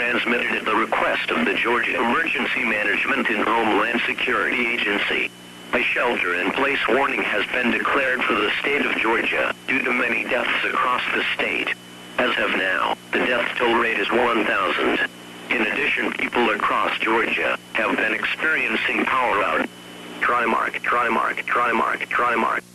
transmitted at the request of the Georgia Emergency Management and Homeland Security Agency. A shelter-in-place warning has been declared for the state of Georgia due to many deaths across the state. As of now, the death toll rate is 1,000. In addition, people across Georgia have been experiencing power outages. Try mark.